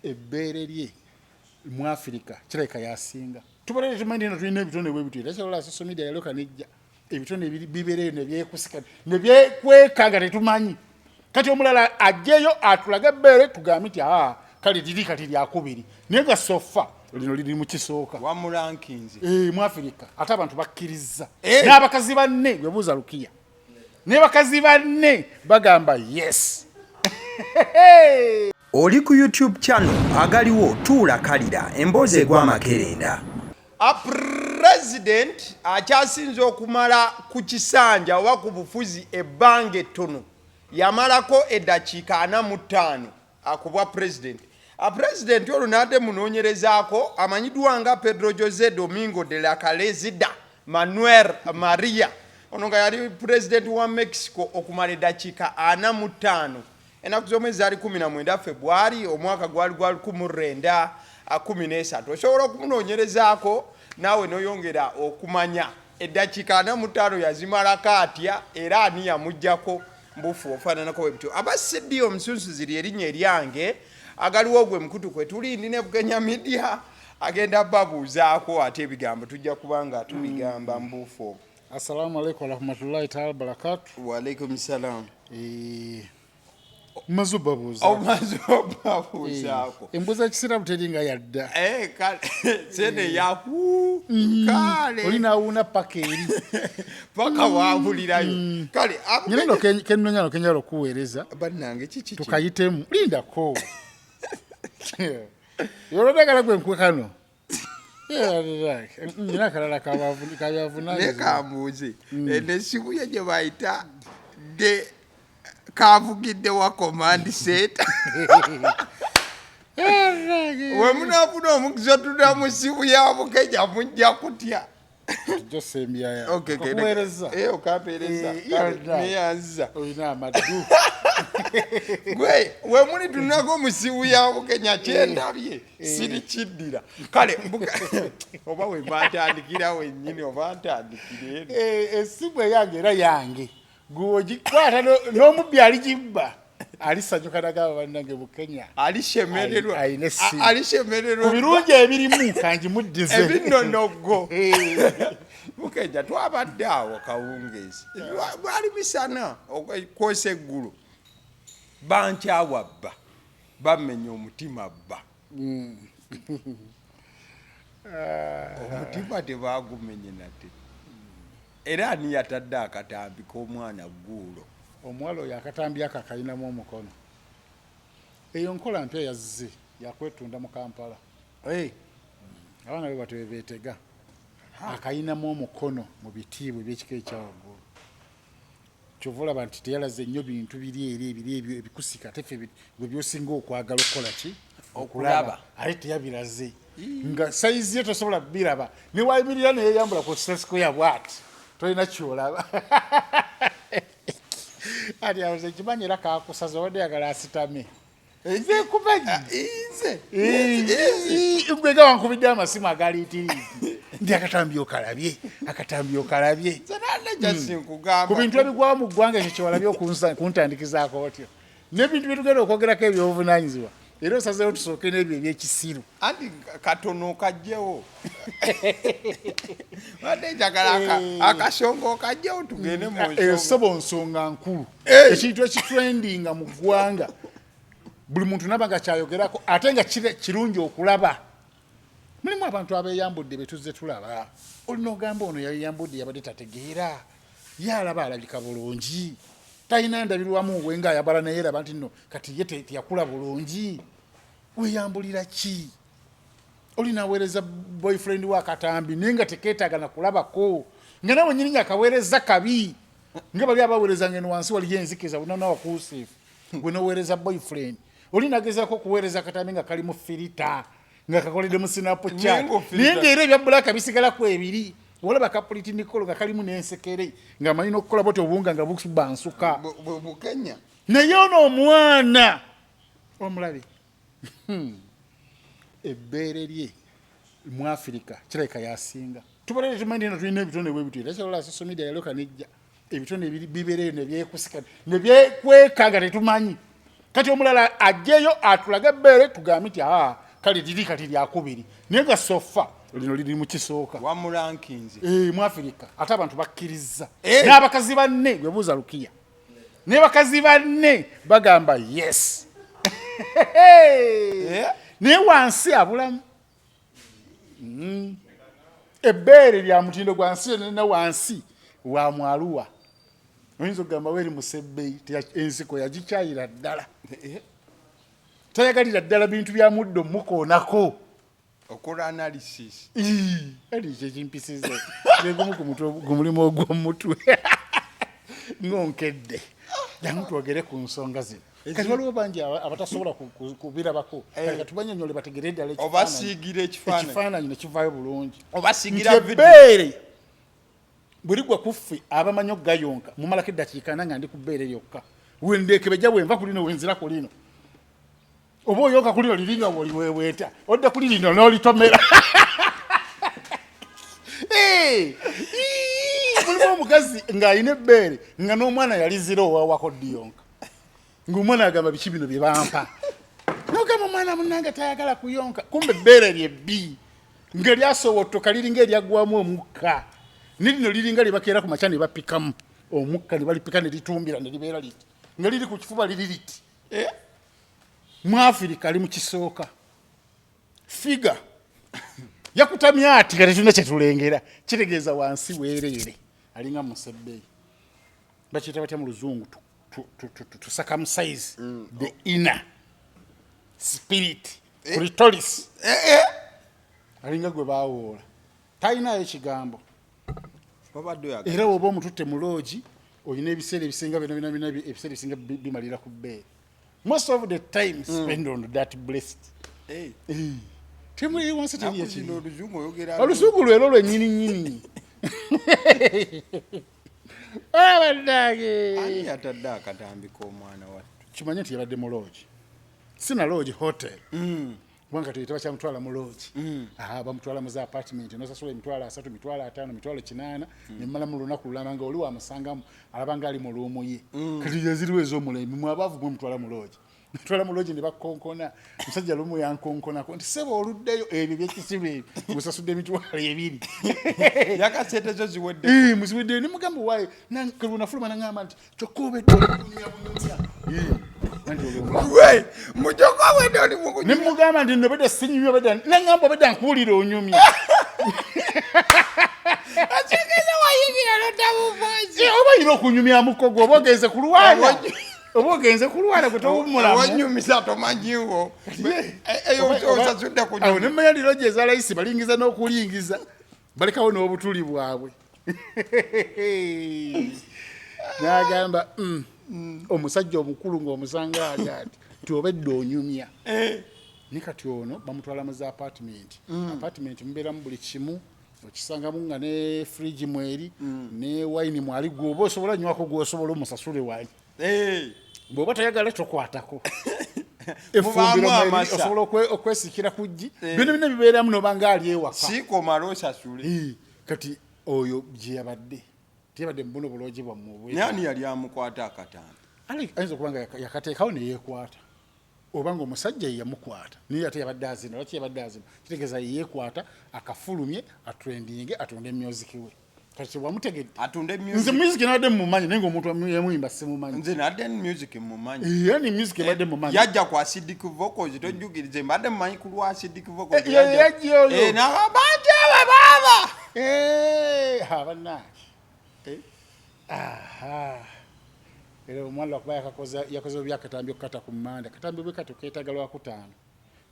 ebbeere lye mu Africa kireka yasinga tubolere tumanyi no tulina ebitone bwe bitwe era social media yaloka nejja ebitone bibereyo ne byekusika ne byekwekanga tetumanyi kati omulala ajjeyo atulaga ebbeere tugambe nti kale liri kati lyakubiri naye nga sofa lino liri mu kisooka wamulankinze mu Africa ate abantu bakkiriza n'abakazi banne gwe buuza Lukiya ne bakazi banne bagamba yes. Oli ku YouTube channel agaliwo tuula kalira emboozi egw'amakerenda. A president akyasinze okumala ku kisanja oba ku bufuzi ebbanga ettono yamalako eddakiika 45 akubwa president. A president olunadde munoonyerezaako amanyiddwa nga Pedro José Domingo de la Calezida Manuel Maria ono nga yali president wa Mexico okumala eddakiika 45 enaku z'omwezi zaali 19 Februari omwaka gwali 1913. Osobola okumunoonyerezaako naawe noyongera okumanya eddakiika 45 yazimalako atya era ani yamuggyako mbufu ofaananako bwe bityo. Abasiddi omusunsuzi erinnya eryange agaliwo gwe mukutu kwe tulindi ne Bugenya Media agenda babuuzaako ate ebigambo tujja kubanga tubigamba mbufu. Assalamu alaikum warahmatullahi ta'ala barakatuh. Wa alaikum salam. Mazubabuza ako embuza kisiramu teringa yadda kale sene yahu kale olina una pakeri paka wabulirayo kale nyino kennyano kenyalo kuweereza bannange chichi tukayitemu lindako yorodagala gwe nkwekano nyina kalala kabavuna leka mbuze enesibu yeje bayita de kavugidde wa command center we munafuna omugizo tuda musibu ya Bukenya mujja kutya Jose Mbiaya okay kuweereza okapereza neyanza oyina amadu we muli tunako musibu ya Bukenya kyendabye siri kiddira kale oba we batandikira wennyini oba ntandikire esibu eyange era yange guojikwata n'omubbi aligibba alisanyuka nagaba bannange Bukenya alishemererwa ku birungi ebirimu kangi muddize ebinnonogo Bukenya twabadde awo kawungeezi bwali misana okwosa eggulu bankyawabba bamenya omutima bba omutima tebagumenye nate era ani yatadde akatambi k'omwana gguulo omuwala oyo akatambi ako akayinamu omukono eyo nkola mpya yazze yakwetunda mu Kampala abaana be batwe beetega akayinamu omukono mu bitiibwa ebyekika ekyawaggulu kyova olaba nti teyalaze nnyo bintu biri ebyo ebikusika tefe bwe byosinga okwagala okukola ki okulaba ate teyabiraze nga sayizi ye tosobola biraba newayimirira neyeyambula ku sesiko ya bwati tolina kyolaba ati awoze kimanyi era kakusaza wadde yagala asitame nze kumanyi gwega wankubidde amasimu agaliitiriizi ndi akatambi okalabye ku bintu ebigwawo mu ggwanga ekyo kyewalabye okuntandikizaako otyo n'ebintu byetugenda okwogerako ebyobuvunaanyizibwa era osazeewo tusooke n'ebyo ebyekisiru anti katono kajjewo wadde njagala akasongo kajjewo tugende mu sobo nsonga nkulu ekintu ekitrendinga mu ggwanga buli muntu naba nga kyayogerako ate nga kirungi okulaba mulimu abantu abeeyambudde betuzze tulaba olina ogamba ono yayeyambudde yabadde tategeera yalaba alabika bulungi talina ndabirwamu we nga ayabala naye eraba nti nno kati ye teyakula bulungi weyambulira ki olina aweereza boyfriend wa akatambi naye nga tekeetaaga na kulabako nga nawe nyini akaweereza kabi nga bali abaweereza ngeno wansi waliyo enzikiza bunana wakuusifu gwe noweereza boyfriend olina agezaako okuweereza akatambi nga kali mu filita nga kakoledde mu Snapchat naye ngaera ebya bulaka bisigalako ebiri olaba kapuliti Nikolo nga kalimu n'ensekere nga manyi n'okukola bwoti obuwunga nga bubansuka Bukenya naye ono omwana omulabe ebbeere lye mu Africa kireka yasinga tubolere tumanyi no tulina ebitone bwe bityo era kyalola social media yaloka nejja ebitone bibereyo ne byekusika ne byekwekanga tetumanyi kati omulala ajjeyo atulaga ebbeere tugambe nti kale liri kati lyakubiri naye nga sofa lino liri mu kisooka wamulankinze mu Afirika ate abantu bakkiriza n'abakazi banne gwe buuza Lukiya ne bakazi banne bagamba yes naye wansi abulamu ebbeere lya mutindo gwa nsi nena wansi wa mwaluwa oyinza okugamba weeri musebbeyi ensiko yagikyayira ddala tayagalira ddala bintu bya muddo mukoonako okola analysis ali kyekimpisiza negumu ku mutwe gumulimu ogw'omutwe ngonkedde jangu twogere ku nsonga zino kati waliwo bangi abatasobola kubirabako kati tubanyonyole bategere ddala obasiigira ekifaananyi ne kivaayo bulungi obasiigira ebbeere bwe ligwa ku ffe abamanyi okugayonka mumalako eddakiika nga ndi ku bbeere lyokka wendeekebejja bwenva ku lino wenzira ku lino oba oyonka ku lino liringa woliweweeta odda kuli lino n'olitomera mulimu omukazi ng'alina ebbeere nga n'omwana yalizira owawako ddiyonka ng'omwana agamba biki bino bye bampa nogamba omwana munange tayagala kuyonka kumbe ebbeere lyebbi nga lyasowotoka liringa eryaggwamu omukka nilino liringa lyebakeera ku makya ne bapikamu omukka ne balipika ne litumbira ne libeera liti nga liri ku kifuba liri liti mu Afirika ali mu kisooka figa yakutamya ati kati tuna kyetulengera kitegeeza wansi weereere alinga musebbeyi bakiyita batya mu luzungu to circumcise the inner spirit clitoris alinga gwe baawoola talinayo ekigambo era woba omututte mu loogi olina ebiseera ebisinga bina ebiseera ebisinga bimalira ku bbeere most of the time spend on that blessed temuli wansi teriyo olusugu lwero lwennyini ani yatadde akatambi k'omwana wattu kimanye nti yabadde mu loogi sina loogi hotel kubanga tuyita bakyamutwala mu loogi bamutwala mu za apartment nosasula emitwalo 3 mitwalo 5 mitwalo 8 nemmala mu lunaku lulamba nga oli wamusangamu alabanga ali mu luumu ye kati yaziriwo ez'omulembe mwabavu mwe mutwala mu loogi mutwala mu loogi ne bakonkona musajja lumu yankonkonako nti seba oluddeyo ebyo byekisibe ebyo musasudde emitwalo 2 yakasente zo ziwedde muziwedde ne mugamba waaye kalunafuluma nangamba nti kyokka obedde olunya ne mugamba nti nobedda sinyumya obedda nangamba obedda nkuwulira onyumya oba oyina okunyumya mukogo oba ogenze ku lwana oba ogenze ku lwana gwe towummulamuwanyumisa tomanyiwo awo nemmanya liroje ezalayisi balingiza n'okulingiza balekawo n'obutuli bwabwe n'agamba omusajja omukulu ng'omusanga ali ati nti obedde onyumya ne kati ono bamutwala mu za apartment mubeeramu buli kimu okisangamu nga ne fridge mweri ne wine mwali gwoba osobola nywako gwosobola omusasule wani bw'oba tayagala tokwatako efumbiro osobola okwesikira ku ggi byonna byonna bibeeramu nobanga ali ewaka sikomala osasule kati oyo gye yabadde tiyabadde mubuno buloogi bwammwe nani yali amukwata akatambi ayinza okuba nga yakateekawo neyeekwata oba ngaomusajja yeyamukwata naye ate yabadde azina lwaki yabadde azina kitegeeza yeyeekwata akafulumye atrendinge atonde music we kati wamutegedde atunde nze music nabadde mumumanyi naye ngaomuntu yamuyimba simumanyi nze nadde music mumanyi yani music yabadde mumanyi yajja ku acidic vocals tojjukirize mbadde mumanyi ku lwa acidic vocals yajja oyo nagabanja abababa abanaki era omwana wakuba yakoze byakatambi okukata ku mmanda katambi bwe kati oketaga lwakutaano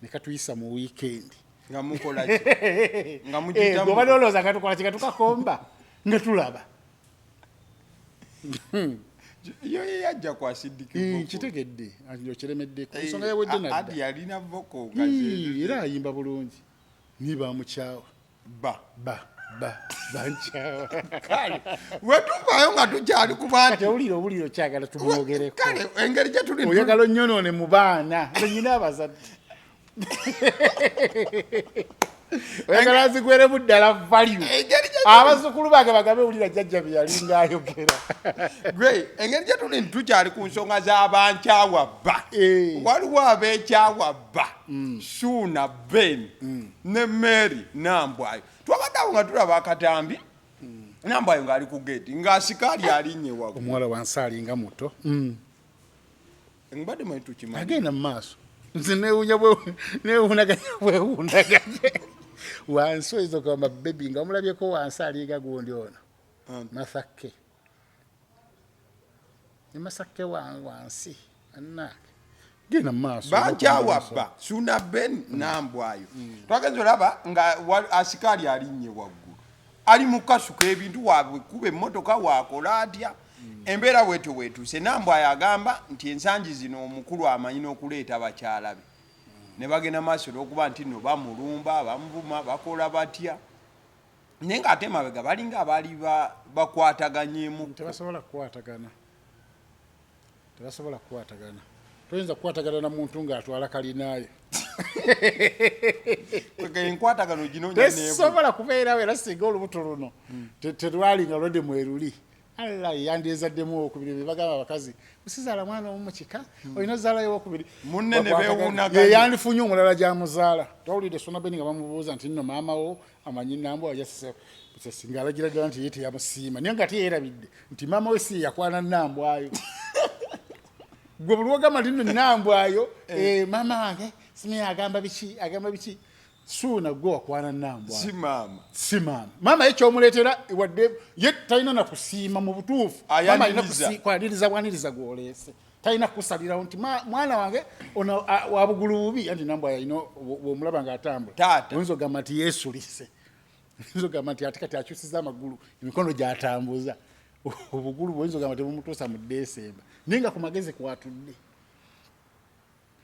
ne katuyisa mu wiikendi nga mukolaki nga mujita oba nolowooza katukola ki katukakomba nga tulaba yo yajja ku acidic kitegedde okiremedde ku nsonga yawedde nadda yalina vocal era ayimba bulungi nibamukyawa bankyawa kale wetuvayo nga tukyali kubanti owulire okyagala tumwogereko kale engeri gye tuli oyagala onnyonoone mu baana lenyina abazadde oyagala zigwere muddala value abazukulu bange bagabe ulira jjajja bye yalinga ayogera gwe engeri gye tuli tukyali ku nsonga z'abankyawa bba waliwo ab'ekyawa bba Suuna Ben ne Mary Nambwayo twabadde awo nga tulaba akatambi Nambwayo ng'ali ku gate ng'asikaali alinnye waggulu omuwala wansi alinga muto mbadde mwe tukimanyi agenda mu maaso nze newunaganya bwewundaganye wansi oyinza okugamba bebi nga omulabyeko wansi alinga gundi ono Masakke ne Masakke wansi annake genda mu maaso bankyawa bba Suuna Ben Nambwayo twagenza olaba nga asikaali alinnye waggulu ali mu kasuka ebintu waabwe kuba emmotoka waakola atya embeera bwetyo bwetuuse Nambwayo agamba nti ensangi zino omukulu amanyi n'okuleeta bakyala be ne bagenda maaso olw'okuba nti nno bamulumba bamuvuma bakola batya naye ng'ate mabega balinga abaali bakwataganyemu tebasobola kukwatagana toyinza kukwatagana na muntu ng'atwala kalinaayo enkwatagano gino tesobola kubeerawo era singa olubuto luno terwalinga lwedde mweruli yandizaddemu okubiri bebagamba abakazi usizaala mwana omu mukika olina zaalayo okubiri munne ne beewunaganye yandifunye omulala gy'amuzaala tawulidde Suuna Ben nga bamubuuza nti nno maama wo amanyi Nambwayo singa alagira ddala nti ye teyamusiima naye nga teyeerabidde nti maama we si yakwana Nambwayo gwe buli wagamba nti nno Nambwayo maama wange simiya agamba biki Suuna gwe wakwana Nambwayo si maama maama ye kyomuleetera wadde ye talina na kusiima mu butuufu maama alina kwaniriza bwaniriza gw'oleese talina kusalirawo nti mwana wange ono wabugulu bubi anti Nambwayo alina bw'omulaba ng'atambula oyinza ogamba nti yeesulise oyinza ogamba nti ate kati akyusiza amagulu emikono gy'atambuza obugulu bw'oyinza ogamba tebumutuusa mu Desemba naye nga ku magezi kwatudde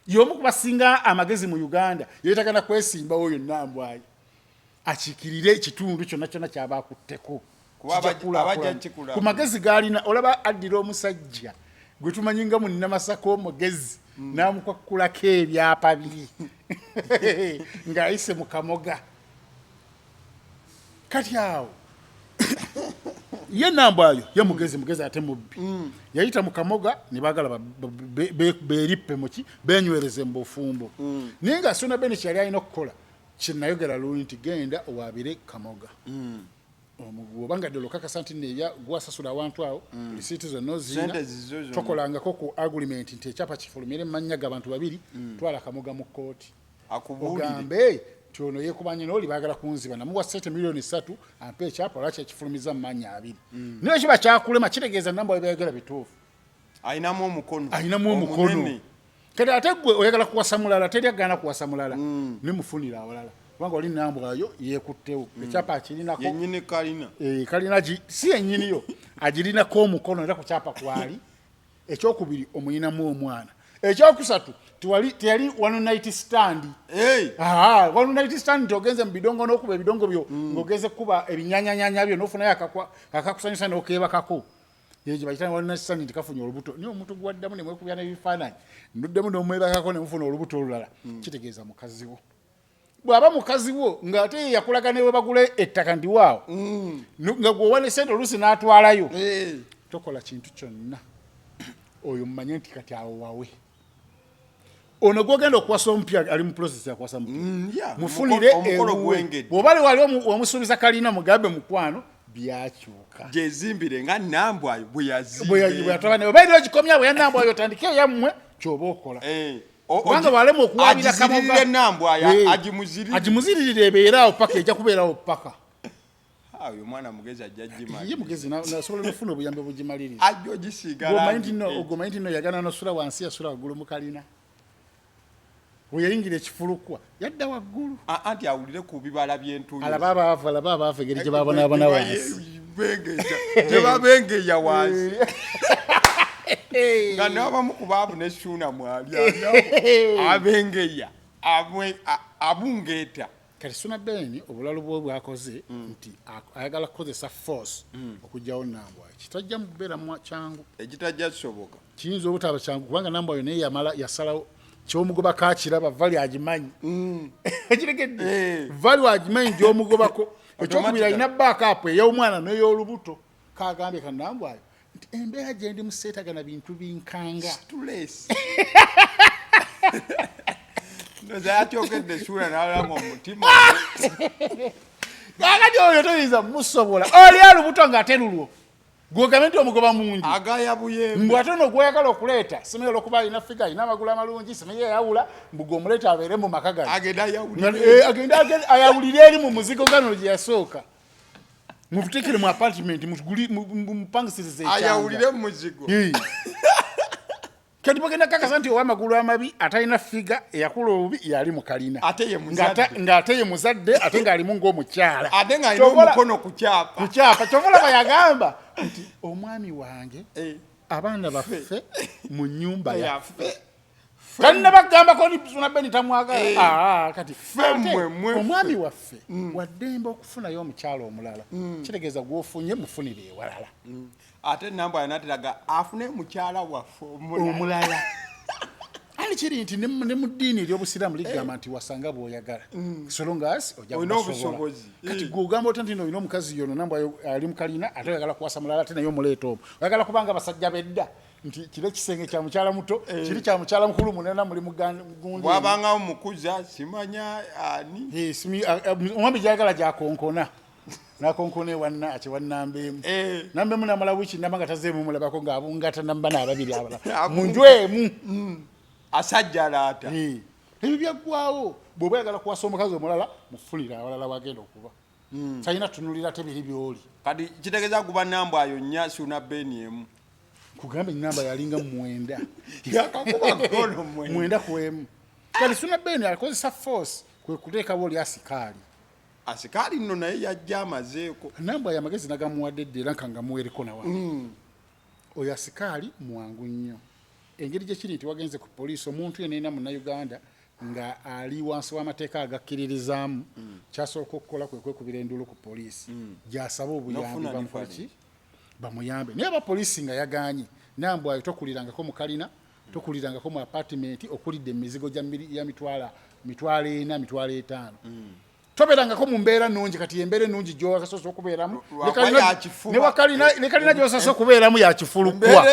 y'omu ku basinga amagezi mu Uganda yeetagana kwesimbawo oyo Nambwayo akiikirire ekitundu kyonna kyaba akutteko ku magezi g'alina olaba addira omusajja gwe tumanyi nga mu Namasaka omugezi n'amukwakulako ebyapa biri ng'ayise mu Kamoga kati awo ye Nambwayo ye mugezi ate mubbi yayita mu Kamoga ne baagala beerippe muki benywereze mu bufumbo naye nga Suuna Ben kyali alina okukola kinayogera luli nti genda owaabire Kamoga obanga ddala okakasa nti nebya gwasasula awantu awo lisiiti zonna ozina tokolangako ku agreement nti ekyapa kifulumire mu mannya g'abantu babiri twala Kamoga mu kkooti ogambe nti ono yeekubanye n'oli baagala kunziba namuwa sente miliyoni 3 ampa ekyapa olwaki ekifulumiza mu mannya 2 naye kiba kyakulema kitegeeza Nambwayo byayogera bituufu ayinamu omukono kati ate gwe oyagala kuwasa mulala teri agana kuwasa mulala nemufunira awalala kubanga oli Nambwayo yeekuttewo ekyapa akirinako yennyini kalina si yennyiniyo agirinako omukono era ku kyapa kwali ekyokubiri omuyinamu omwana ekyokusatu teyali one night stand one night stand ogenze mu bidongo n'okuba ebidongo byo ng'ogenze kuba ebinyanyanyanya byo n'ofunayo akakusanyusa n'okeebakako yeje bayitanga one night stand nti kafunye olubuto niyo omuntu gwaddamu ne mwekubya n'ebifaananyi nduddemu n'omwebakako ne mufuna olubuto olulala kitegeeza mukazi wo bw'aba mukazi wo ng'ate yakulaga ne we bagule ettaka ndi waawo nga gweowane sente oluusi n'atwalayo tokola kintu kyonna oyo mmanye nti kati awo wawe ono gwogenda okuwasa omupya ali mu process ya kuwasa mupya mufunire bw'obali wali wamusuubiza kalina mugambe mukwano byakyuka gyezimbire nga Nambwayo bwe yazimbire oba eri ogikomya bwe ya Nambwayo otandikeyo yammwe kyoba okola kubanga balema okuwabira Kamoga Nambwayo agimuziririre ebeeraawo paka ejja kubeerawo paka oyo mwana mugezi ajja gimala ye mugezi nasobola n'ofuna obuyambi obugimaliriza ajja ogisiiga langi ogomanyi nti nno yagana nosula wansi yasula waggulu mu kalina bwe yayingira ekifulukwa yadda waggulu anti awulire ku bibala by'entuuyo alaba abaavu engeri gye babonaabona wansi gye babengeya wansi nga n'abamu ku baavu ne Suuna mwali abengeya abungeeta kati Suuna Ben obulalu bwe bwakoze nti ayagala kukozesa force okugyawo Nambwayo kitajja mu kubeera kyangu ekitajja kisoboka kiyinza obutaba kyangu kubanga Nambwayo naye yasalawo ky'omugoba kakiraba vali agimanyi ekiregedde vali agimanyi gy'omugobako ekyokubiri alina baakapu ey'omwana n'ey'olubuto kagambye kanambwayo nti embeera gye ndi museetagana bintu binkanga akyogedde suula n'alama omutima kakati oyo toyinza musobola oli olubuto ng'ate lulwo gwogambe nti omugoba mungi agaya buyembe mbw ate ono gweyagala okuleeta simanyi olwokuba alina figa alina amagulu amalungi simanyi eyawula mbu gwomuleeta abeere mu maka gano agenda ayawulire eri mu muzigo gano gye yasooka mubutekere mu apartment mupangisirize ayawulire mu muzigo kati bagenda kakasa nti ow'amagulu amabi atalina figa eyakula obubi yali mu kalina ng'ate ye muzadde ate ng'alimu ng'omukyala ate ng'alina omukono ku kyapa kyovola bayagamba nti omwami wange abaana baffe mu nnyumba yaffe kalina bagambako ni Sunabeni tamwagala kati omwami waffe waddembe okufunayo omukyala omulala kitegeeza gw'ofunye mufunire ewalala ate namba yanatiraga afune mukyala waffe omulala ali kiri nti ne mu ddiini ery'obusiraamu ligamba nti wasanga bw'oyagala solongas ojja kubasobola kati gw'ogamba oti nti olina omukazi yono namba ali mu kalina ate oyagala kuwasa mulala ate naye omuleeta omwo oyagala kubanga basajja bedda nti kire kisenge kya mukyala muto kiri kya mukyala mukulu munena muli gundi bwabangawo mukuza simanya ani omwami gyayagala gyakonkona nakonkone wanna akiwannambeemu nambeemu namala wiiki namba nga tazeemu mulabako ng'abungata namba n'ababiri abalala mu nju emu asajja alaata ebyo byaggwawo bw'oba oyagala kuwasa omukazi omulala mufunire awalala wagenda okuba salina tunulira te biri byoli kati kitegeeza kuba namba ayo nnya Sunabeni emu kugambe namba yalinga 9 yakakuba gono 9 ku emu kati Sunabeni akozesa force kwe kuteekawo oli asikaali asikaali nno naye yajja amazeeko namba ya magezi nagamuwadde ddera nkanga muwereko nawa oyo asikaali mwangu nnyo engeri gye kiri nti wagenze ku poliisi omuntu yenna munnayuganda nga ali wansi w'amateeka agakkiririzaamu kyasooka okukola kwe kwekubira enduulu ku poliisi gy'asaba obuyambi bamukolaki bamuyambe naye abapoliisi nga yagaanye nambwayo tokulirangako mu kalina tokulirangako mu apartimenti okulidde emizigo ya mitwalo 4 mitwalo 5 toberangako mu mbeera nnungi kati embeera ennungi gy'okasoose okubeeramu ne kalina gy'osoose okubeeramu yakifulukwa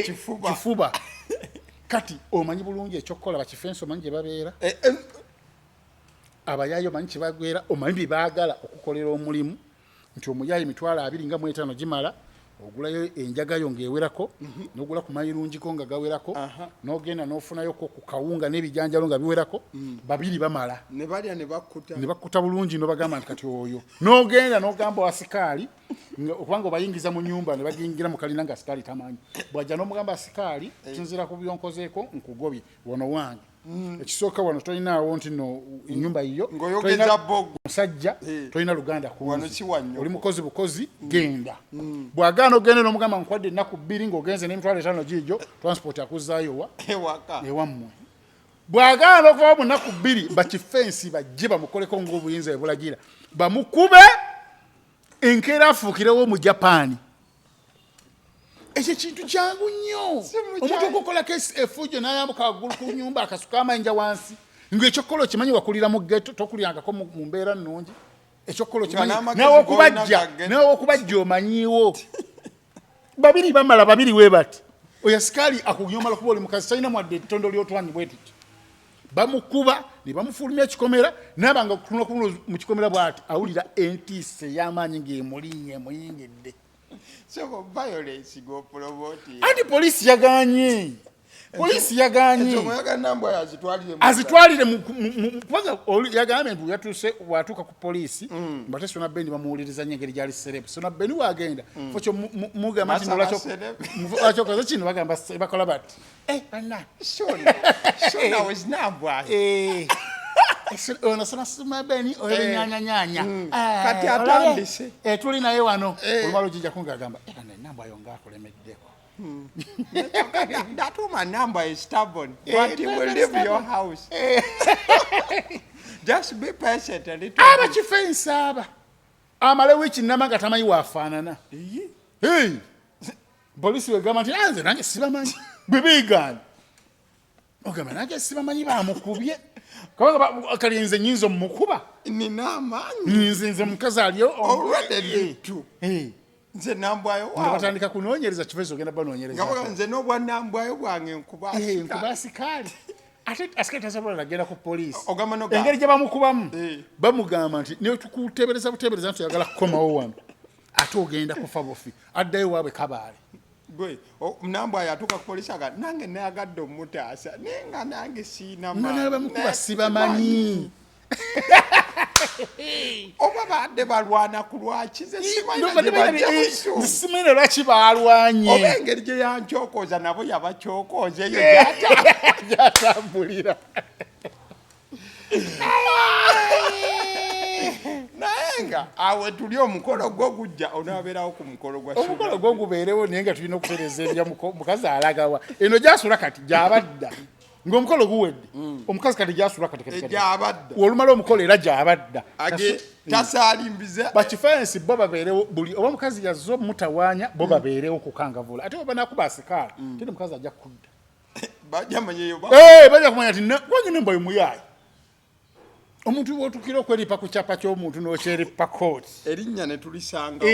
kifuba kati omanyi bulungi ekyokukola bakifensi omanyi gye babeera abayaayi omanyi kye bagwera omanyi bye baagala okukolera omulimu nti omuyaayi 25 nga 5 gimala ogulayo enjagayo ng'ewerako n'ogula ku mayirungiko nga gawerako n'ogenda n'ofunayo ku kawunga n'ebijanjalo nga biwerako babiri bamala ne balya ne bakkuta bulungi n'obagamba nti kati oyo n'ogenda n'ogamba wasikaali okubanga obayingiza mu nyumba ne bagingira mu kalina nga sikaali tamanyi bwajja n'omugamba sikaali kinzira ku byonkozeeko nkugobye wono wange ekisooka wano tolinaawo nti no ennyumba yiyo ng'oyogeza bogo musajja tolina luganda kunzi oli mukozi bukozi genda bw'agaana ogende n'omugamba nkwadde ennaku 2 ng'ogenze n'emitwalo 5 giijo transport akuzaayo ewammwe bw'agaana okuva mu nnaku 2 bakifensi bajje bamukoleko ng'obuyinza ebulagira bamukube enkeera afuukirewo mu Japaani ekyo kintu kyangu nnyo omuntu okukola kesi efujjo n'ayambuka waggulu ku nyumba akasuka amayinja wansi ng'ekyokola okimanyi wakulira mu ghetto tokulirangako mu mbeera nnungi ekyokola okimanyi nawe okubajja omanyiwo babiri bamala babiri we bati oyo sikaali akunyomala kuba oli mukazi talina mwadde ettondo ly'otwanyi bwe tuti bamukuba ne bamufulumya ekikomera n'abanga okutunula mu kikomera bw'ati awulira entiisa ey'amaanyi ng'emulinnye emuyingidde so violence go promote andi polisi yaganye azitwalire kubanga yagambe nti yatuse watuuka ku polisi mbate Sunabeni bamuwuliriza nnyo engeri gyali serebu Sunabeni wagenda fokyo mugamba nti lwaki okoze kino bagamba bakola bati anna ono Sunabeni oyo nyanya kati atandise tuli naye wano olumala ojijja kungagamba namba yo ngaakulemeddeko that woman number is stubborn but he will leave your house just be patient a little abakifensi aba amale wiiki namanga tamanyi waafaanana polisi wegamba nti nze nange sibamanyi bwe beegaana ogamba nange sibamanyi bamukubye kubanga kalinze nyinza omukuba nina amaanyi nze mukazi aliyo olwadde littu nze nambwayo nga batandika kunoonyereza kifeesi ogenda banoonyereza nga nze n'obwanambwayo bwange nkuba asikaali ate asikaali tasobola nagenda ku poliisi ogamba engeri gye bamukubamu bamugamba nti netukuteebereza buteebereza nti oyagala kukomawo wano ate ogenda kufa bufi addayo waabwe kabaale gwe nambwayo atuuka ku poliisi aga nange nayagadde omutaasa naye nga nange siina nga bamukuba sibamanyi oba badde balwana ku lwaki ze simanyi lwaki balwanye oba engeri gye yancyokoza nabo yabacyokoza eyo gyatambulira naye nga awe tuli omukolo gwo gujja onaabeerawo ku mukolo gwa omukolo gwo gubeerewo naye nga tulina okutereeza ebya mukazi alagawa eno gyasula kati gyabadda ng'omukolo guwedde omukazi kati gyasula kati gyabadda olumala omukolo era gyabadda tasaalimbiza bakifensi bo babeerewo buli oba omukazi yazze omutawaanya bo babeerewo kukangavula ate oba nakuba asikaala teri mukazi ajja kudda bajja kumanya nti wanyine mbayo muyaayi omuntu bw'otukira okweripa ku kyapa ky'omuntu n'okyeripa kooti erinnya ne tulisanga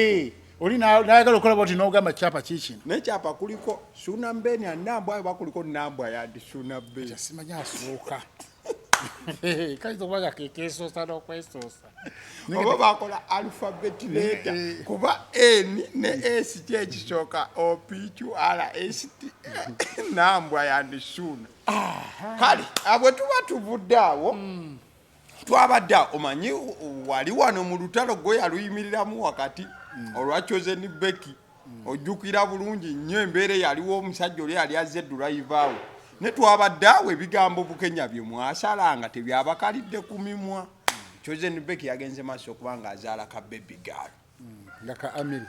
oli nayagala okulaba oti n'ogamba kyapa kiikino n'ekyapa kuliko suuna mbeeni anambwayo bakuliko nambwayo adi suuna bbeeni simanyi asooka kayinza okubaga kekeesoosa n'okwesoosa oba bakola alphabeti leeta kuba n ne s kyekisooka opqrst nambwayo andi suuna kale abwe tuba tuvudde awo twabadde omanyi wali wano mu lutalo gwe yaluyimiriramu wakati olwakyozeni beki ojjukira bulungi nnyo embeera yaliwo omusajja oli yali azze durayivaawo ne twabadde awo ebigambo bukenya bye mwasalanga tebyabakalidde ku mimwa kyozeni beki yagenze maaso okuba nga azaala ka bebi gaalo ngaka amiri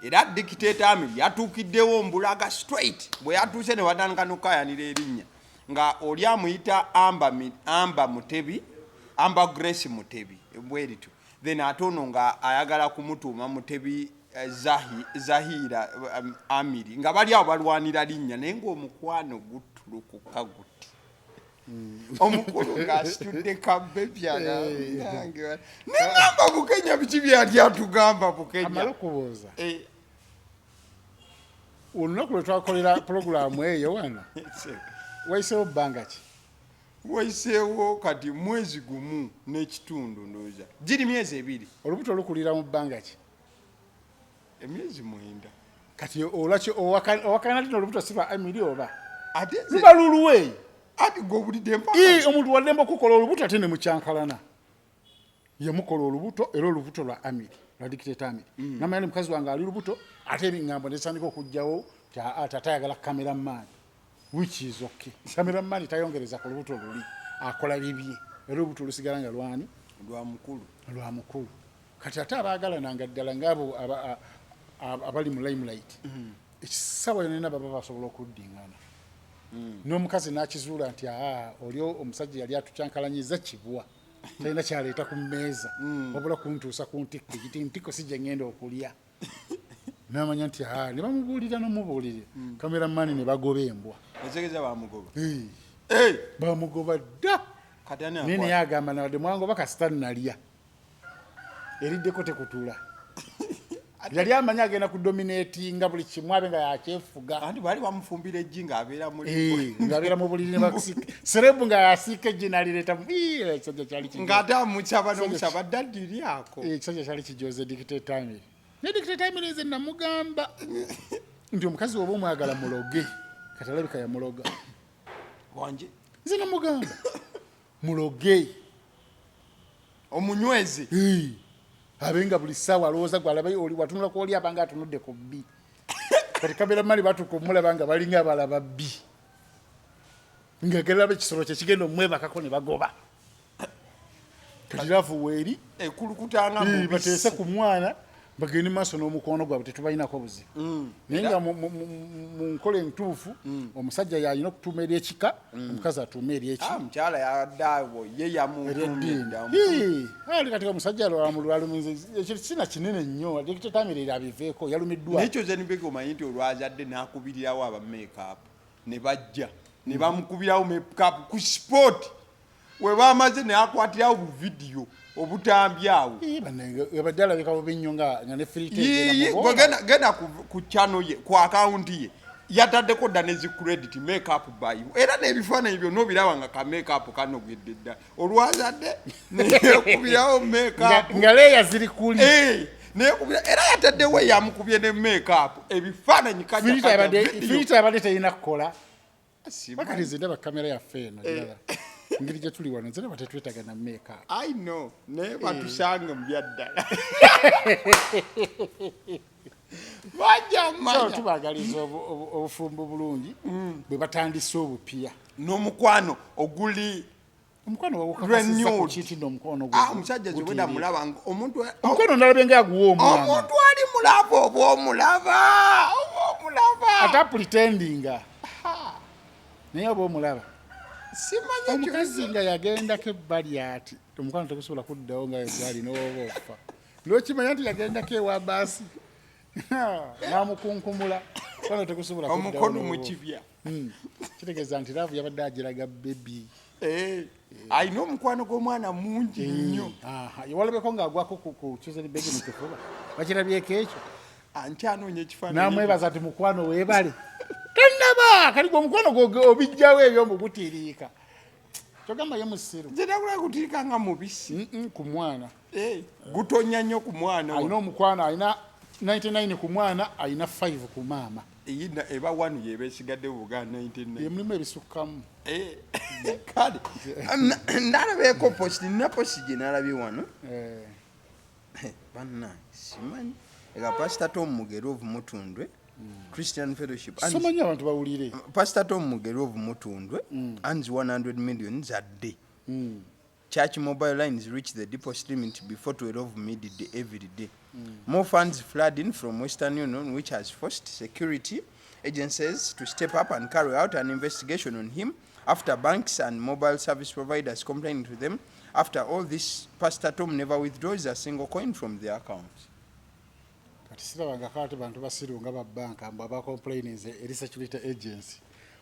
era dikiteeta amiri yatuukiddewo mbulaga straight bwe yatuuse ne batandika n'okukayanira erinnya nga oli amuyita amba mutebi amba grace mutebi bweritu then ate ono nga ayagala kumutuuma mutebi zahira amiri nga bali awo balwanira linnya naye ng'omukwano gutulukuka guti omukulu ng'asitudde kabebyanange negamba bukenya biki byali atugamba bukenya amala okubuuza olunaku lwe twakolera pulogulaamu eyo wano wayiseewo bbanga ki waiseewo kati mwezi gumu n'ekitundu ndowooza giri myezi 2 olubuto olukulira mu bbanga ki emyezi 9 kati olwaki owakana tino olubuto siba amiri oba ate luba luluwe ati gobulidde omuntu waddemba okukola olubuto ate ne mukyankalana yamukola olubuto era olubuto lwa amiri lwa dikiteeta amiri namanya ne mukazi wange ali lubuto ate ebiŋŋambo nesandika okugjawo tatayagala kameramaani which is okay cameraman tayongereza ku lubuto luli akola bibye era olubuto lusigala nga lwani lwa mukulu kati ate abaagala nanga ddala ngaabo abali mu limelight ekisawa yonena baba basobola okuddingana n'omukazi n'akizuula nti oli omusajja yali atukyankalanyiza kibwa talina kyaleeta ku mmeeza wabula kuntuusa ku ntikko giti ntikko si gye ŋŋenda okulya namanya nti ne bamubuulira n'omubuulire kameramani ne bagoba embwa ezegeza bamugoba bamugoba dda naye naye agamba nawadde mwangoba kasita nalya eriddeko tekutula yali amanyi agenda kudominatinga buli kimu abe nga yakyefuga anti bali bamufumbira ejji ng'abeera mu buliri ne bakusika serebu nga yasiika ejji nalireeta ekisajja kyali ng'ate amukyaba n'omukyaba ddaddi lyako ekisajja kyali kijoze dikiteeta amiri ne dikiteeta amiri nze namugamba nti omukazi oba omwagala muloge kati alabika yamuloga wanje nze namugamba muloge omunywezi abenga buli ssaawa alowooza gwalaba watunula ku oli abanga atunudde ku bbi kati kameramani batuuka omulaba nga balinga abalaba bbi ngagereraba ekisolo kye kigenda omwebakako ne bagoba kati rafuweeri ekulukutanga bateese ku mwana bagende maaso n'omukono gwabwe tetubalinako buzibu naye nga mu nkola entuufu omusajja yalina okutuuma eryekika omukazi atuuma omukyala yaddawo ye yamuali kati omusajja lwalumiza ekyo kisina kinene nnyo dikiteetamirira abiveeko yalumiddwa nekyo zenibega omanyi nti olwazadde n'akubirirawo aba makeup ne bajja ne bamukubirawo makeup ku sport we bamaze ne akwatirawo bu video obutambyawo abadde alabika bubi nnyo nga ne genda ku channel ye ku account ye yataddeko dda nezi credit makeup by era n'ebifaananyi byonna obiraba nga ka makeup kanogedde dda olwazadde nekubirawo makeup nga leeya ziri kuli nekubira era yataddewo yamukubye ne makeup ebifaananyi filita yabadde terina kukola bakalize ndaba kamera yaffe eno ngeri gye tuli wano nze ne batetwetaga na makeup I know naye batusange mu byaddala so tubagaliza obufumbo bulungi bwe batandise obupya n'omukwano oguli omukwano wawukakasiza ku kiti n'omukwano gwe omusajja gye bweda mulaba omuntu omukwano ndalabye ng'aguwa omwana omuntu ali mulaba oba omulaba ate pretendinga naye oba omulaba simanyi omukazi nga yagendako ebbali ati omukwano tegusobola kuddawo nga gwali n'oba ofa lwekimanya nti yagendako ewa baasi namukunkumula kwano tegusobola omukono mu kibya kitegeeza nti laavu yabadde agiraga bebi alina omukwano gw'omwana mungi nnyo walabeko ng'agwako ku kizeni begi mu kifuba bakirabyeko ekyo ankyanonya ekifaananyi namwebaza nti mukwano weebale tonnaba kali gwe omukwano obijjawo ebyo mubutiriika kyogamba ye musiru zenagula kutiriika nga mubisi ku mwana gutonya nnyo ku mwana alina omukwano alina 99 ku mwana alina 5 ku maama eyina eba 1 yeba esigadde Buganda 99 yemulimu ebisukkamu kale ndalabeeko post nina post gye nalabye wano banna simanyi ega Pastor Tom Mugerov Mutundwe Christian Fellowship somanyi abantu bawulire Pastor Tom Mugerov Mutundwe earns 100 million a day. Church mobile lines reach the deposit limit before 12 midday every day. More funds flood in from Western Union, which has forced security agencies to step up and carry out an investigation on him after banks and mobile service providers complained to them. After all this, Pastor Tom never withdraws a single coin from their accounts. Sirabanga kati bantu basiru nga banka mbaba complaining eri security agency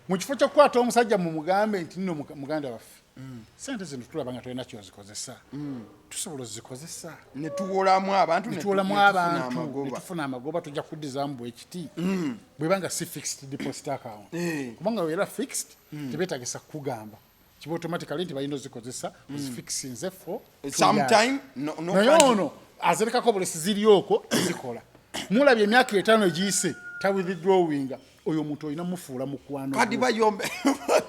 mu kifo ky'okukwata omusajja mu mugambe nti nno muganda waffe sente zino tulabanga tulina kyozikozesa tusobola ozikozesa ne tuwolamu abantu netufuna amagoba tujja kuddizamu bwekiti bwebanga si fixed deposit account kubanga wera fixed tebeetagisa kugamba kiba automatically nti balina ozikozesa ozifixinze for sometime naye ono azerekako bulesi zirioko zikola mulabye emyaka 5 egiyise tawithdrawinga oyo omuntu olina mufuula mukwano kati bayombera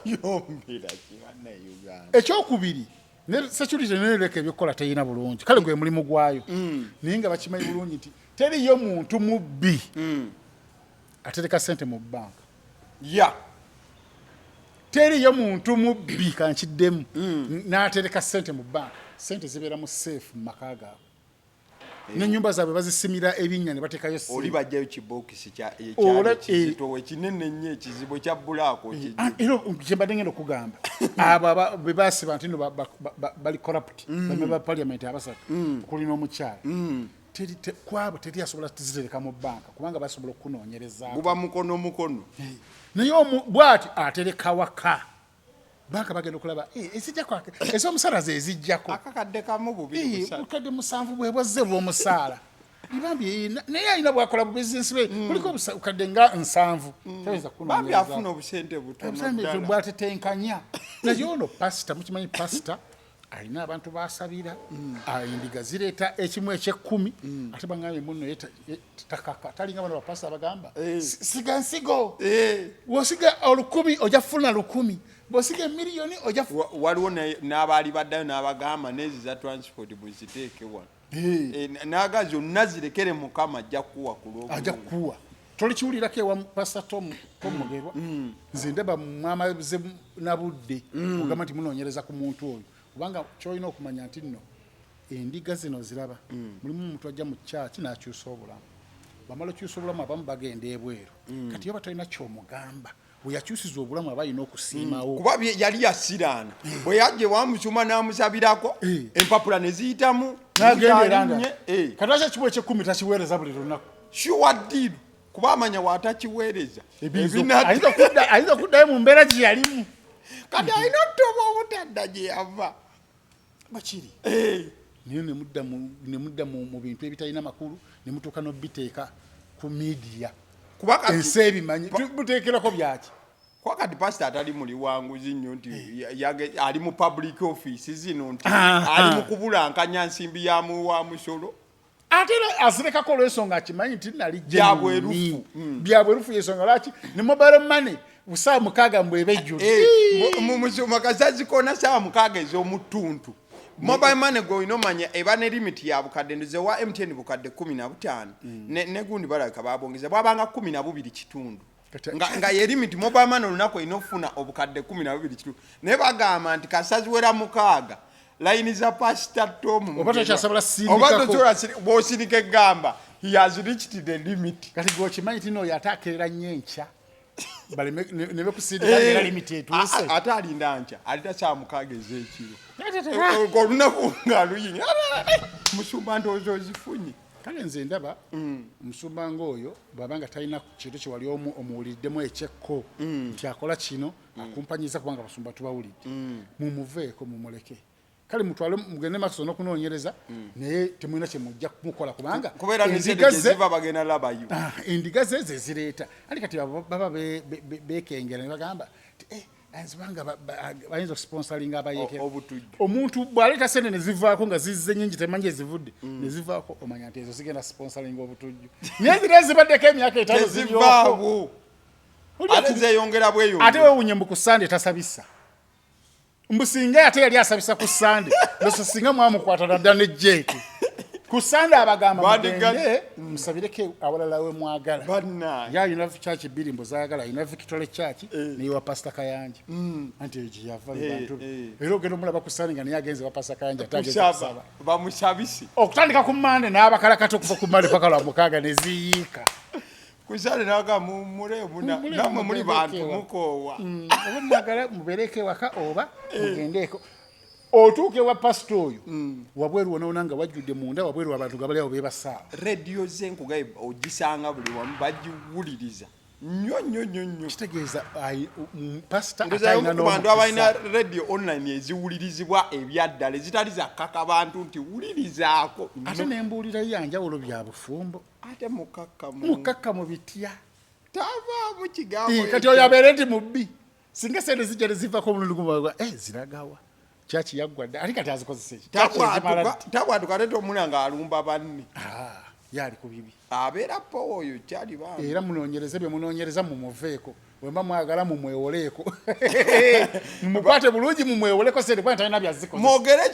kibanna Uganda ekyokubiri ne security nereka ebyokola teyina bulungi kale gwe mulimu gwayo naye nga bakimanyi bulungi nti teriyo muntu mubbi atereka sente mu banka teriyo muntu mubbi kankiddemu n'atereka sente mu banka sente zibeera mu safe mu maka gaabwe n'ennyumba zaabwe bazisimira ebinnya ne batekayo oli bajjayo kibokisi kizitowe kinene nnyo ekizibu kya bulaako era kyembadde ngenda okugamba abo be basiba nti no bali corrupt bameba parliament abasatu kulina omukyala kwabo teri asobola tizitereka mu banka kubanga basobola okunoonyereza guba mukono naye bwati atereka waka banka bagenda okulaba ezijja kwake ezomusaala ze ezijjako akakadde kamu bubiri bukadde 7 bwebwazze bw'omusaala ibambi naye alina bwakola bu business be kuliko ukadde nga 7 taweza bambi afuna obusente butono bwatetenkanya naye ono pastor mukimanyi pastor alina abantu basabira endiga zireeta ekimu eky'ekkumi ate bangambe muno takaka talinga bano bapastor bagamba siga nsigo wosiga 10,000 ojja funa 10,000 bosiga miliyoni ojja waliwo n'abaali baddayo n'abagamba n'ezi za transport bweziteekewa naga zonna zirekere mukama ajja kuwa ajja kuwa tolikiwulirako ewa Pastor Tom Mugerwa nze ndaba mwamaze nabudde ogamba nti munoonyereza ku muntu oyo kubanga kyolina okumanya nti nno endiga zino ziraba mulimu omuntu ajja mu kyaki n'akyusa obulamu bamala okyusa obulamu abamu bagenda ebweru kati yo batalina kyomugamba bwe yakyusiza obulamu aba alina okusiimawo kuba yali yasiraana bwe yajje wamusuma n'amusabirako empapula ne ziyitamu n'agenda eranda kati lwaki ekimu eky'ekkumi takiweereza buli lunaku sure did kuba amanya watakiweereza ayinza okuddayo mu mbeera gye yalimu kati alina otoba obutadda gye yava bakiri naye nemudda mu bintu ebitalina makulu nemutuuka n'obiteeka ku midiya ensi ebimanyi buteekerako byaki kuba kati pasita atali muli wanguzi nnyo nti ali mu public office zino nti ali mu kubulankanya nsimbi ya musolo ate azirekako olw'ensonga akimanyi nti nali byabwerufu yensonga lwaki ne mobile money busaawa 6 mbweba ejjulu makazazikona saawa 6 ez'omutuntu mobile money goyina omanya eba ne limit ya bukadde ndoze wa MTN bukadde 15 ne gundi balabika babongeza bwabanga 12 kitundu nga ye limit mobile money olunaku olina okufuna obukadde 12 kitundu naye bagamba nti kasaziwera 6 layini za pasita Tom oba tokyasabula bw'osindika egamba he has reached the limit kati gwokimanyi ti nooyo ate akerera nnyo enkya ne bekusindika era limit etuuse ate alinda nkya alita saa 6 ez'ekiro olunaku nga luyinya musumba ndowooza ozifunye kale nze ndaba omusumba ng'oyo bw'abanga talina kintu kye wali omuwuliddemu ekyekko nti akola kino akumpanyiza kubanga basumba tubawulidde mumuveeko mumuleke kale mutwale mugende maaso n'okunoonyereza naye temulina kye mujja kumukola kubanga endiga ze zireeta ate kati baba beekengera ne bagamba azibanga bayinza okusponsalinga abayekera omuntu bw'aleeta sente ne zivaako nga zizze nnyingi temanyi ezivudde ne zivaako omanya nti ezo zigenda sponsalinga obutujju naye zira zibaddeko emyaka 5 zivaawo ate zeeyongera bweyongera ate weewunye mbu ku Sande tasabisa mbusinga ate yali asabisa ku Sande loso singa mwamukwata nadda ne jeeti ku Sande abagamba mugende musabireke awalala we mwagala ya United Church 2 mbozagala United Victory Church niwa Pastor Kayanja anti eji yava bantu era ogenda mulaba ku Sande nga naye agenze wa Pastor Kayanja atageza kusaba bamushabisi okutandika ku Mande n'abakalakato kuva ku Mande paka lwa mukaga ne ziyiika kusale naga mumule namwe muli bantu mukowa oba mwagala mubereke waka oba mugendeko otuuke wa pastor oyo wabweru onaonanga wajjudde munda wabweru abantu gabali awo bebasaawa radio zenkugaye ogisanga buli wamu bagiwuliriza nnyo kitegeeza pastor abantu abalina radio online eziwulirizibwa ebyaddala ezitali zakkaka bantu nti wulirizaako ate nembuulira yanjawulo bya bufumbo ate mukakka mu bitya tavaamu kigambo kati oyo abeere nti mubbi singa sente zijja ne zivaako omulundi gumu ziragawa chachi yaggwadde ali kati azikozesa tabwatuka leeta omuna nga alumba banne yali ku bibi abeera po oyo kyali baa era munoonyereze bye munoonyereza mumuveeko wemba mwagala mumwewoleeko mumukwate bulungi mumwewoleko sente kwani talina byazikoze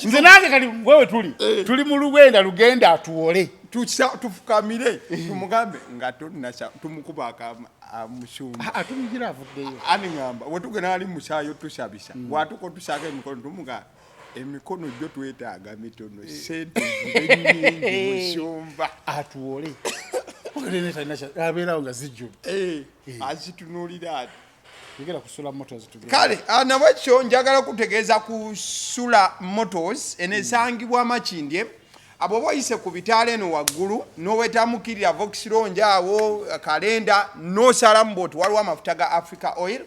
nze nange kali wewe tuli mu lugenda atuwole tufukamire tumugambe nga tonasa tumukuba amusumba atumigira avuddeyo ani ngamba wetugenda ali musaayo tusabisa bwatuko tusaka emikono tumuga emikono gyo twetaaga mitono sente nyingi musumba atuwole okulene talina abeerawo nga zijjudde azitunuulira ati yegera kusula motors tugenda kale nabwekyo njagala kutegeeza kusula motors enesangibwa amakindye abo boyise ku bitaala eno waggulu n'owetamukirira Voxlonge awo kalenda n'osalamu bwoti waliwo amafuta ga Africa Oil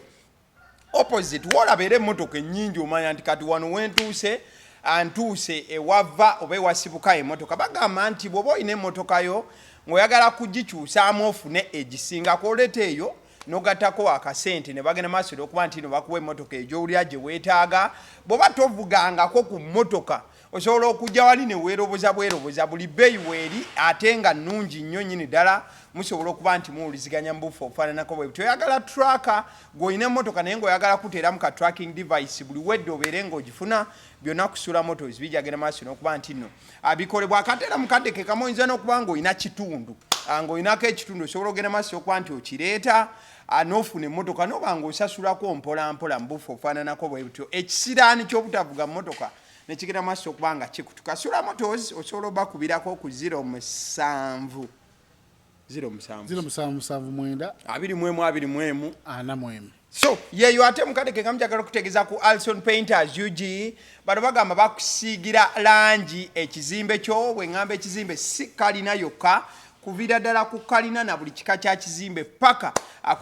opposite wolabeera emmotoka ennyingi omanya nti kati wano wentuuse antuuse ewava oba ewasibuka emmotoka bagamba nti bw'oba olina emmotokayo ng'oyagala kugikyusaamu ofune egisingako oleta eyo n'ogattako akasente ne bagenda maaso okuba nti no bakuwa emmotoka egy'owulira gye weetaaga bw'oba tovugangako ku mmotoka osobola okujja wali ne weeroboza bweroboza buli bbeeyi weeri ate nga nnungi nnyo nnyini ddala musobola okuba nti muwuliziganya mu bufu obufaananako bwe buti oyagala traka ng'olina emmotoka naye ng'oyagala kuteeramu ka tracking device buli wedde obeere ng'ogifuna byonna kusula motors bijagenda maaso n'okuba nti nno bikolebwa akateera mu kadde ke kamu oyinza n'okuba ng'olina kitundu ng'olinako ekitundu osobola ogenda maaso okuba nti okireeta n'ofuna emmotoka n'oba ng'osasulako mpolampola mu bufu obufaananako bwe butyo ekisiraani ky'obutavuga mmotoka nekigenda maaso okuba nga kikutuka sula motors osobola obakubirako ku 07 so yeyo ate mukadde ke kamujagala okutegeeza ku Alson Painters UG bano bagamba bakusiigira langi ekizimbe kyo bwe ngamba ekizimbe si kalina yokka kuviira ddala ku kalina na buli kika kya kizimbe paka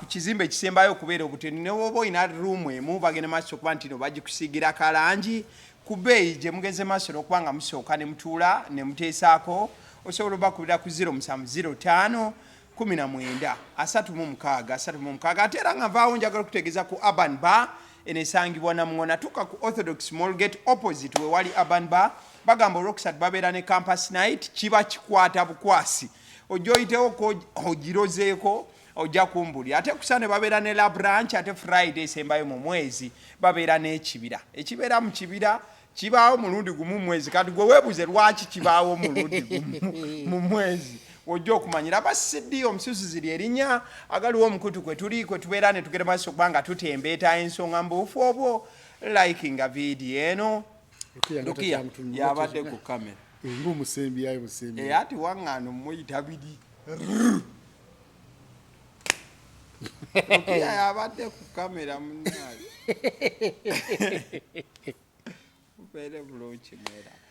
ku kizimbe kisembayo okubeera obuteni ne bwoba olina ruumu emu bagende maaso okuba nti no bagikusiigira kalangi ku bbeeyi gye mugenze maaso n'okuba nga musooka ne mutuula ne muteesaako osobola obakubira ku 0705 19 36 ate era nga nvaawo njagala okutegeeza ku urban bar enesangibwa Namuŋona tuka ku Orthodox Mallgate opposite we wali urban bar bagamba Rockside babeera ne campus night kiba kikwata bukwasi ojja oyitewo ogirozeeko ojja kumbuli ate kusane babeera ne la branch ate Friday esembayo mu mwezi babeera n'ekibira ekibeera mu kibira kibaawo mulundi gumu mwezi kati gwe weebuze lwaki kibaawo mulundi gumu mu mwezi ojja okumanyira basiddi omususuzi lyerinnya agaliwo omukutu kwe tubeera ne tugenda maaso okuba nga tutembeeta ensonga mbuufu obwo likinga vidiyo eno Lukiya yabadde ku kamera ng'omusembi ayo musembi ati waŋŋaano muyita biri Lukiya yabadde ku kamera munnaye mubeere bulungi mwera